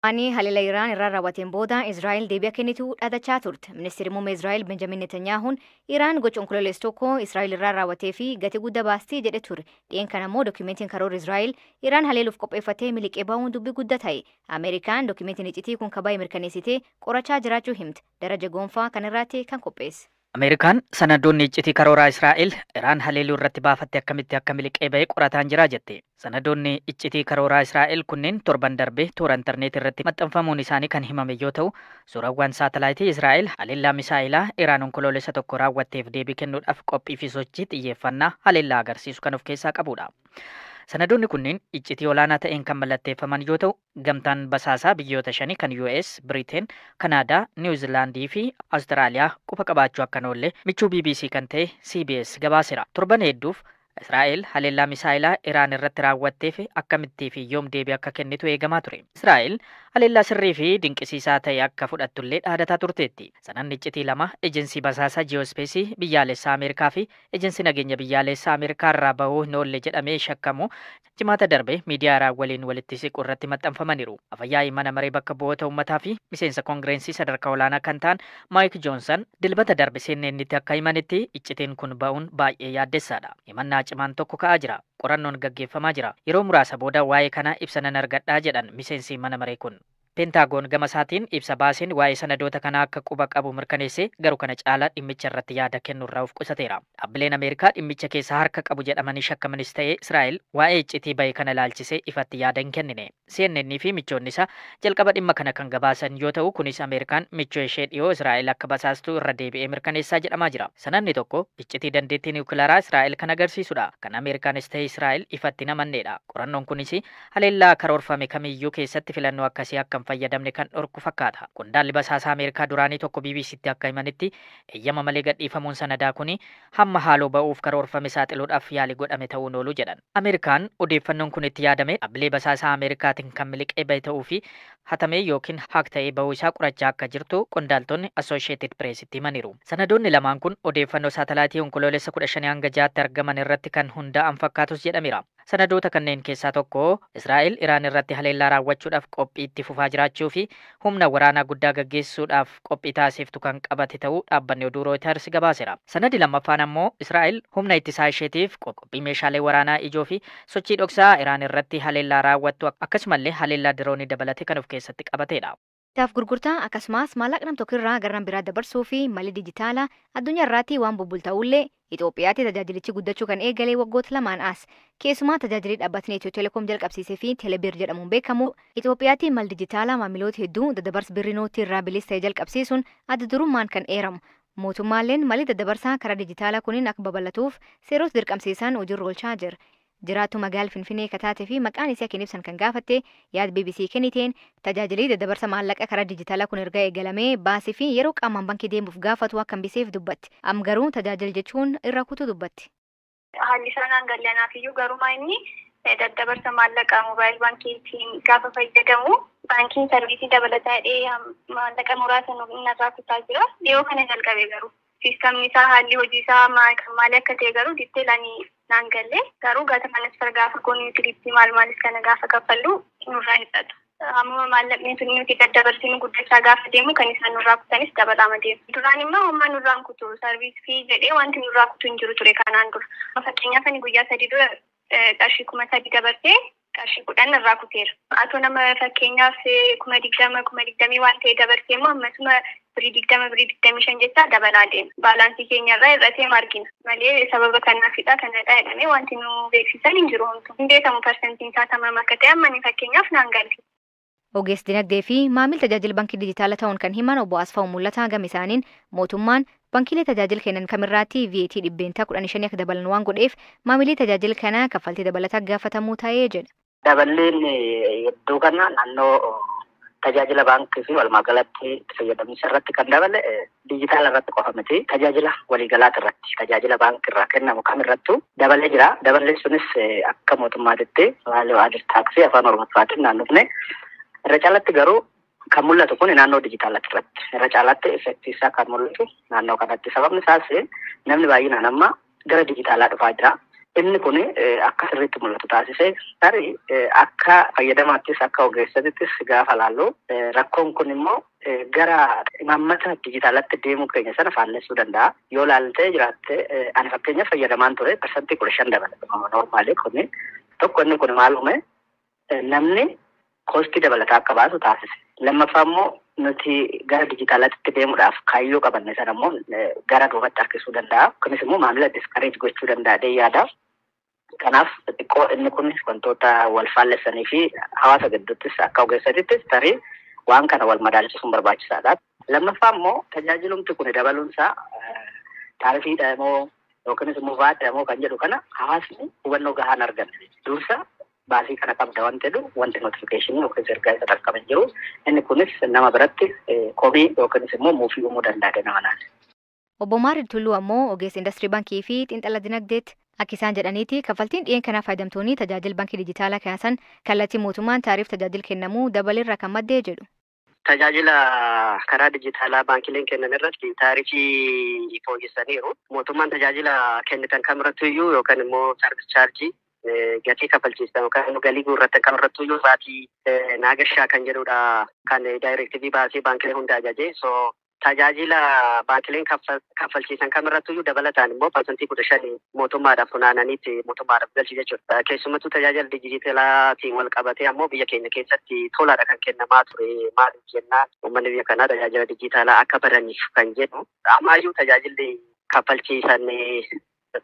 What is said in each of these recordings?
Ani haleela Iraan irraa raawwateen booda Israa'el deebi'a kennitu dhaadachaa turte. Ministeerri muummee Israa'el Benjamin Netanyahuun Iraan gocha onkololeessa tokko Israa'el irraa raawwatee fi gatii guddaa baastii jedhe ture. Dhiyeenya kana immoo dookumentiin karoora Israa'el Iraan haleeluuf qopheeffatee miliqee ba'uun dubbii guddaa ta'e. Ameerikaan dookumentiin iccitii kun kabaa'ee mirkaneessitee qorachaa jiraachuu himte. Daraja Goonfaa kan irratti kan qopheesse. Ameerikaan sanadoonni iccitii karooraa Israa'el Iraan haleeluu irratti baafatte akkamitti akka miliqee ba'e qorataan jira jette. Sanadoonni iccitii karooraa Israa'el kunneen torban darbe toora intarneetii irratti maxxanfamuun isaanii kan himame yoo ta'u, suurawwan saatalaayitii Israa'el haleellaa misaa'ilaa Iraan onkoloolessa tokko raawwatteef deebii kennuudhaaf qophii fi sochii xiyyeeffannaa haleellaa agarsiisu kan of keessaa qabudha. Sanadoonni kunneen iccitii olaanaa ta'een kan mallatteeffaman yoo ta'u, gamtaan basaasaa biyyoota shanii kan US, Britain, Kanaadaa, Niwuzilaandii fi Awustiraaliyaa quba qabaachuu akka oolle michuu BBC kan ta'e CBS gabaaseera. Torban hedduuf Israa'el haleellaa misaa'ilaa Iraan irratti raawwatteef akkamittii fi yoom deebii akka kennitu eegamaa ture. Israa'el haleellaa sirrii fi dinqisiisaa ta'e akka fudhattullee dhaadataa turteetti. Sanadni iccitii lama ejensii basaasaa ji'oospeesii biyyaalessaa Ameerikaa fi ejensii nageenya biyyaalessaa Ameerikaa irraa bahuu hin oolle jedhamee shakkamu jimaata darbe miidiyaa Iraan waliin walitti siqu irratti maxxanfamaniiru. Afayyaa'ii mana maree bakka bu'oota uummataa fi miseensa koongireensii sadarkaa olaanaa kan ta'an Maayik Joonsan dilbata darbe CNN'tti akka himanitti iccitiin kun ba'uun baay'ee yaaddessaadha. Himannaa cimaan tokko ka'aa jira. Qorannoon gaggeeffamaa jira. Yeroo muraasa booda waa'ee kana ibsa nan argadhaa jedhan miseensi mana maree kun. Pentaagoon gama isaatiin ibsa baaseen waa'ee sanadoota kanaa akka quba qabu mirkaneessee garuu kana caalaa dhimmicha irratti yaada kennuurraa of qusateera. Dhaabbileen Ameerikaa dhimmicha keessaa harka qabu jedhamanii shakkamanis ta'ee Israa'el waa'ee iccitii ba'e kana ilaalchisee ifatti yaada hin kennine. CNN fi michoonni isaa jalqaba dhimma kana kan gabaasan yoo ta'u kunis Ameerikaan michoo ishee dhiyoo Israa'el akka basaastuu irra deebi'ee mirkaneessaa jedhamaa jira. Sanadni tokko iccitii dandeettii niwukilaraa Israa'el kan agarsiisudha. Kan Ameerikaanis ta'e Israa'el ifatti namanneedha. Qorannoon kunis haleellaa karoorfame kamiyyuu keessatti filannoo akkasii akka fayyadamne kan dhorku fakkaata. Qondaalli basaasaa Ameerikaa duraanii tokko BBCtti akka himanitti eeyyama malee gadhiifamuun sanadaa kuni hamma haaloo ba'uuf karoorfame saaxiluudhaaf yaali godhame ta'uun oolu jedhan. Ameerikaan odeeffannoon kun itti yaadame dhaabbilee basaasaa Ameerikaatiin kan miliqee ba'e ta'uu fi hatamee yookiin haak ta'ee ba'uu isaa qorachaa akka jirtu qondaaltonni Associated Pressitti himaniiru. Sanadoonni lamaan kun odeeffannoo saatalaayitii onkoloolessa 15 hanga 6tti argaman irratti kan hundaa'an fakkaatus jedhameera. Sanadoota kanneen keessaa tokko Israa'el Iraan irratti haleellaa raawwachuudhaaf qophii itti fufaa jiraachuu fi humna waraanaa guddaa gaggeessuudhaaf qophii taasiftu kan qabate ta'uu dhaabbanni oduu Reuters gabaaseera. Sanadi lammaffaan ammoo Israa'el humna ittisaa isheetiif qophii meeshaalee waraanaa ijoo fi sochii dhoksaa Iraan irratti haleellaa raawwattu akkasumallee haleellaa diroonii dabalate kan of keessatti qabateedha. Taaf gurgurtaa akkasumas maallaqa nam tokkirraa gara biraa dabarsuu fi malli dijitaalaa addunyaa irratti waan bubbulta'ullee Itoophiyaatti tajaajilichi guddachuu kan eegalee waggoota lamaan as. Keessumaa tajaajilli dhaabbatni Itiyoo Telekoom jalqabsiisee fi Teleebir jedhamuun beekamu Itoophiyaatti mal dijitaalaa maamiloota hedduu daddabarsa birrii nootii irraa bilisa ta'e jalqabsiisuun adda durummaan kan eeramu. Mootummaalleen malli daddabarsaa karaa dijitaalaa kuniin akka babal'atuuf seerota dirqamsiisan hojiirra oolchaa jira. Jiraattu magaalaa Finfinnee kataate fi maqaan isaa kan ibsan kan gaafatte yaada BBC kenniteen tajaajilli daddabarsa maallaqa karaa dijitaalaa kun erga eegalamee baasii fi yeroo qaamaan bankii deemuuf gaafatu akka hambiseef dubbatti. Am garuu tajaajila jechuun irraa kutuu dubbatti. Haalli sanaan gallanaaf iyyuu garumaa inni daddabarsa maallaqaa moobaayil baankiitiin gaafa fayyadamu baankiin sarviisii dabalataa maallaqa muraasa irraa kutaa jira. Dhiyoo kana jalqabe garuu. Sistamni isaa haalli hojii isaa maali akka ta'e garuu ditteelanii naan galle garuu gata kanas gaafa goonii utiliitii maalis kana gaafa kaffallu nurraa hir'atu. Amma maallaqni sun nuti daddabarsinu guddachaa gaafa deemu kan isaan nurraa kutanis dabalama deemu. Duraan immoo humna nurraan kutu sarviisii jedhee wanti nurraa kutu hin jiru ture kanaan dura. Fakkeenyaaf ani guyyaa 3 dura qarshii 3,000 dabarsee qarshii 10 irraa kuteera. Atoo nama fakkeenyaaf 20,000 waan ta'e dabarsee immoo ammasuma birrii 20,025 jecha dabalaa deema. Baalaansii keenya irraa hir'atee argina. Malee sababa kanaafidha kanadha jedhamee wanti nu beeksisan hin jiru homtuu. Hin beekamu parsantiin isaa tamam akka ta'e amma fakkeenyaaf naan galte. Ogeessi dinagdee fi maamil tajaajila bankii dijitaalaa ta'uun kan himan obbo Asfaw Mul'ataa gama isaaniin mootummaan bankiilee tajaajila kennan kamirraatti VAT dhibbeentaa 15 akka dabalan waan godheef maamilii tajaajila kana kaffaltii dabalataa gaafatamuu ta'ee jedha. Daballeen iddoo kana naannoo tajaajila baankii fi walumaagalatti fayyadamiinsa irratti kan dabale dijitaala irratti qofa miti. Tajaajila waliigalaati irratti tajaajila baankii irraa kennamu kamirrattuu dabalee jira. Daballeen sunis akka mootummaatitti waajjira taaksii afaan Oromoffaatiin naannofne irra caalatti garuu kan mul'atu kun naannoo dijitaalatti irratti irra caalatti effektiisaa kan mul'atu naannoo kanatti sababni isaas namni baay'inaan amma gara dijitaalaa dhufaa jira. inni kun akka sirriitti mul'atu taasisee tarii akka fayyadamaattis akka ogeessatittis gaafa laallu rakkoon kun immoo gara imaammata dijitaalatti deemuu keenya sana faallessuu danda'a. Yoo laaltee jiraatte ani fakkeenya fayyadamaan ture parsantii 15 dabalata normaalee kun tokko inni kun maal uume namni koostii dabalataa akka baasu taasise. Lammaffaa immoo nuti gara dijitaalatti deemuudhaaf kaayyoo qabanne sana immoo gara duubatti harkisuu danda'a. Kunis immoo maamila diskareej gochuu danda'a yaada. Kanaaf xiqqoo inni kun wantoota wal faallessanii fi hawaasa gidduuttis akka ogeessatittis tarii waan kana wal madaalchisuun barbaachisaadha. Lammaffaa immoo tajaajilumti kun dabaluunsaa taarifiidha moo yookiinis immoo vaadha moo kan jedhu kana hawaasni hubannoo gahaan arganne. Dursa baasii kana qabda wanti jedhu wanti notifikashinii yookiin ergaa isa dhaqqaban jiru inni kunis nama biratti komii yookiinis immoo muufii uumuu danda'a nama naannoo. Obbo Maarid Tulluu ammoo ogeessa Industirii Baankii fi xiinxala dinagdeetti akka isaan jedhaniiti kaffaltiin dhi'een kanaa fayyadamtoonni tajaajila baankii dijitaalaa kaasan kallattii mootummaan taariif tajaajila kennamuu dabalirra kan maddee jedhu. Tajaajila karaa dijitaalaa baankileen kennan irratti taarifii fooyyessaniiru. Mootummaan tajaajila kennitan kamirrattu iyyuu yookaan immoo saarvis chaarjii gatii kaffalchiistan yookaan galii guurratan kamirrattu iyyuu baatii naagashaa kan jedhudha kan daayirektiivii baasee baankilee hunda ajajee. Tajaajila baankileen kaffalchiisan kamirrattu iyyuu dabalataan immoo parsantii 15 mootummaadhaaf funaananiitti mootummaadhaaf galchi jechuudha. Keessumattuu tajaajila dijitaalaatiin wal qabatee ammoo biyya keenya keessatti tolaadha kan kennamaa ture. Maaliif jennaan uummanni biyya kanaa tajaajila dijitaalaa akka baraniif kan jedhu. Ammaayyuu tajaajilli kaffalchiisan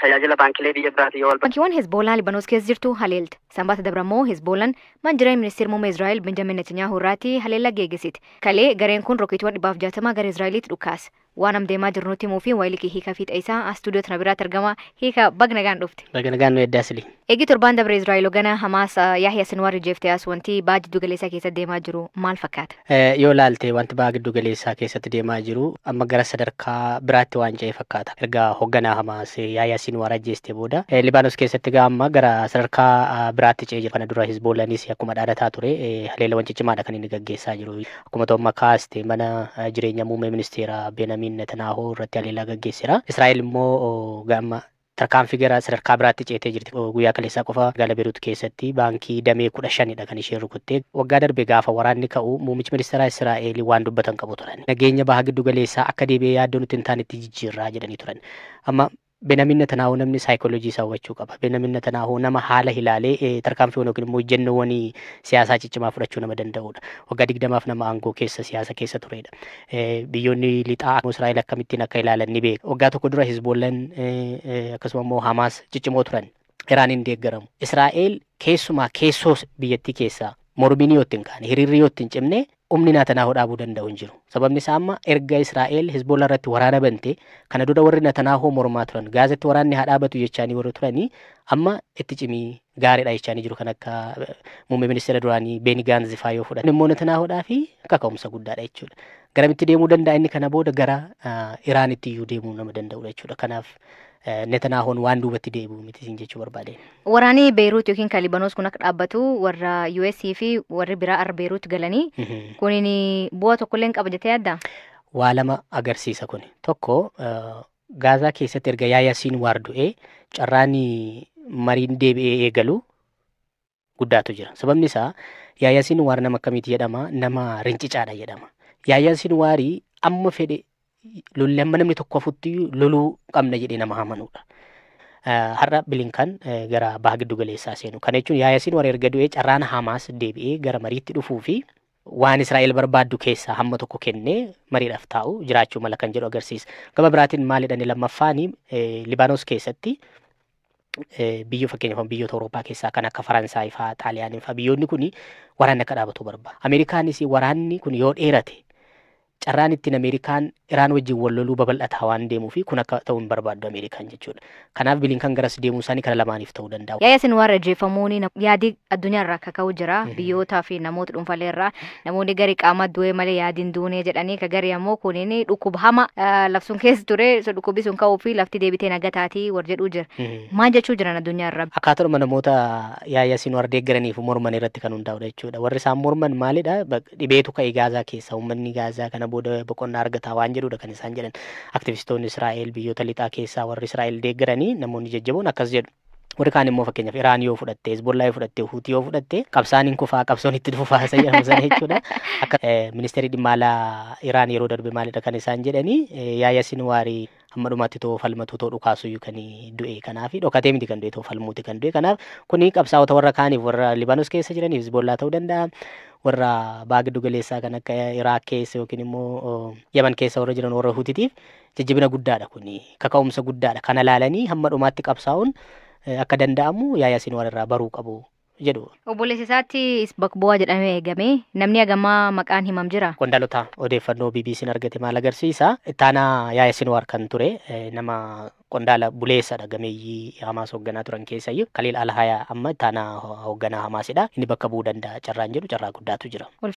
tajaajila baankilee biyya biraatti yoo Baankiiwwan Hezbolaa Libanoos keessa jirtu haleelta. Sanbata Dabrammoo Hezbolaan manjiree ministeera muummee Israa'el Benjamin Netanyahu irratti haleellaa geessite. Kalee gareen kun rokkeetiiwwan 160 gara Israa'elitti dhukaase. Waan amdeemaa jiru nutti himuu fi waayilii hiika fiixa isaa istuudiyoo tana biraatti argama. Hiika bagnagaan dhufte. Bagnagaan nu eddaasili. Eegi torbaan dabre Israa'el hoogganaa Hamaas Yahya Sinwaar jeeftee as wanti baa giddu galeessaa keessatti deemaa jiru maal fakkaata? Yoo laalte wanti baa giddu galeessaa keessatti deemaa jiru amma gara sadarkaa biraatti waan ce'ee fakkaata. Erga hoogganaa Hamaas Yahya Sinwaar ajjeestee booda Libaanos keessatti amma gara sadarkaa biraatti ce'ee jira. Kana dura Hizboolaanis akkuma dhaadataa ture haleellawwan ciccimaadha kan inni gaggeessaa jiru. Akkuma tomma kaaste mana jireenya muummee ministeera Benjamin Netanyahu irratti haleellaa gaggeesseera. Israa'el immoo gama tarkaanfii gara sadarkaa biraatti ceetee jirti. Guyyaa kaleessaa qofa magaalaa Beirut keessatti baankii damee 15dha kan isheen rukuttee. Waggaa darbe gaafa waraanni ka'u muummichi ministeera Israa'el waan dubbatan qabu turan. Nageenya baha giddu galeessaa akka deebi'ee yaaddoo nuti hin taanetti jijjiirraa jedhanii turan. Amma Benjamin Netanyahu namni saayikooloojii isaa hubachuu qaba. Benjamin Netanyahu nama haala ilaalee tarkaanfii yookiin immoo jennoowwan siyaasaa ciccimaa fudhachuu nama danda'udha. Waggaa 20f nama aangoo keessa siyaasa keessa turedha. Biyyoonni lixaa Israa'el akkamittiin akka ilaalan ni beeka. Waggaa tokko dura Hizboollaan akkasuma immoo Hamaas ciccimoo turan. Iraaniin deeggaramu. Israa'el keessumaa keessoo biyyattii keessaa mormiin yoo ittiin kaane hiriirri yoo ittiin cimne umni Netanyahu dhaabuu danda'u hin jiru. Sababni isaa amma erga Israa'el Hizboolaa irratti waraana bante kana dura warri Netanyahu mormaa turan gaazatti waraanni haa dhaabatu jechaanii warri turanii amma itti cimii gaariidha jechaanii jiru kan akka muummee ministeera duraanii Beeni Gaanz faa yoo fudhatan immoo Netanyahuudhaa fi kaka'umsa guddaadha jechuudha. Garamitti deemuu danda'a inni kana booda gara Iraanitti iyyuu deemuu nama danda'udha jechuudha. Kanaaf Netanyahuun waan duubatti deebi'u miti siin jechuu barbaade. Waraanni Beirut yookiin kan Libanoos kun akka dhaabbatu warra US fi warri biraa ar Beirut galanii kunin bu'aa tokkollee qaba jettee yaaddaa? Waa lama agarsiisa kun. Tokko Gaazaa keessatti erga Yahya Sinwaar du'ee carraan mariin deebi'ee eegalu guddaatu jira. Sababni isaa Yahya Sinwaar nama akkamiiti jedhama? Nama rincicaadha jedhama. Yahya Sinwaar amma fedhe lolli amma namni tokko afutti loluu qabna jedhee nama amanuudha. Har'a Bilinkan gara baha giddu galeessaa seenu. Kana jechuun Yahya Sinwaar erga du'ee carraan Hamaas deebi'ee gara mariitti dhufuu fi waan Israa'el barbaaddu keessaa hamma tokko kennee mariidhaaf taa'u jiraachuu mala kan jedhu agarsiisa. Gama biraatiin maalidhaan lammaffaanii Libaanos keessatti biyya fakkeenyaaf biyyoota Awurooppaa keessaa kan akka Faransaay fa'aa Xaaliyaanii fa'aa biyyoonni kun waraanni akka dhaabatu barbaada. Ameerikaanis waraanni kun yoo dheerate carraan ittiin Ameerikaan Iraan wajjin wal loluu babal'ataa waan deemuu fi kun akka ta'uu hin barbaaddu Ameerikaan jechuudha. Kanaaf Bilinkan garas deemuu isaanii kana lamaaniif ta'uu danda'a. Yahya Sinwaar ajjeefamuun yaadii addunyaa irraa akka ka'u jira. Biyyootaa fi namoota dhuunfaalee irraa namoonni gari qaama du'e malee yaadiin duunee jedhanii ka gari ammoo kunin dhukkuba hama labsuun keessa ture dhukkubi sun ka'uu fi lafti deebitee nagataatii war jedhuu jira. Maal jechuu jiran addunyaa irraa? Akkaatuma namoota Yahya Sinwaar deeggaraniif morman irratti kan hundaa'udha jechuudha. Warri isaan morman maalidha? Dhibeetu ka'e Gaazaa keessa uummanni Gaazaa kana booda boqonnaa argataa waan jedhudha kan isaan jedhan. Aktivistoonni Israa'el biyyoota lixaa keessaa warri Israa'el deeggaranii namoonni jajjaboon akkas jedhu. warri kaan immoo fakkeenyaaf Iraan yoo fudhatte, Hezbollah yoo fudhatte, Huutii yoo fudhatte qabsaan hin kufaa qabsoon itti dhufaa isa jedhamu sana jechuudha. Akka ministeerri dhimma alaa Iraan yeroo darbe maalidha kan isaan jedhanii Yaahyaa Sinwaarii hamma dhumaatti too falmatu too dhukaasuyyuu kan du'e kanaaf dhokatee miti kan du'e too falmuuti kan du'e kanaaf kuni qabsaa'ota warra kaaniif warra Libaanos keessa jiraniif Hezbollah ta'uu danda'a. Warra baha giddu galeessaa kan akka Iraaq keessa yookiin immoo Yaman keessa warra jiran warra Huutiitiif jajjabina guddaadha kuni kaka'umsa guddaadha kana laalanii hamma dhumaatti qabsaa'uun akka danda'amu Yaahyaa Sinwaar irraa baruu qabu jedhu. Obboleessa isaatti bakka bu'aa jedhamee eegame namni hagamaa maqaan himam jira. Qondaalota odeeffannoo BBC'n argate maal agarsiisa ittaanaa Yaahyaa Sinwaar kan ture nama qondaala buleessadha gameeyyii Hamaas hoogganaa turan keessayyuu Kaliil Alhayaa amma ittaanaa hoogganaa Hamaasidha inni bakka bu'uu danda'a carraan jedhu carraa guddaatu jira.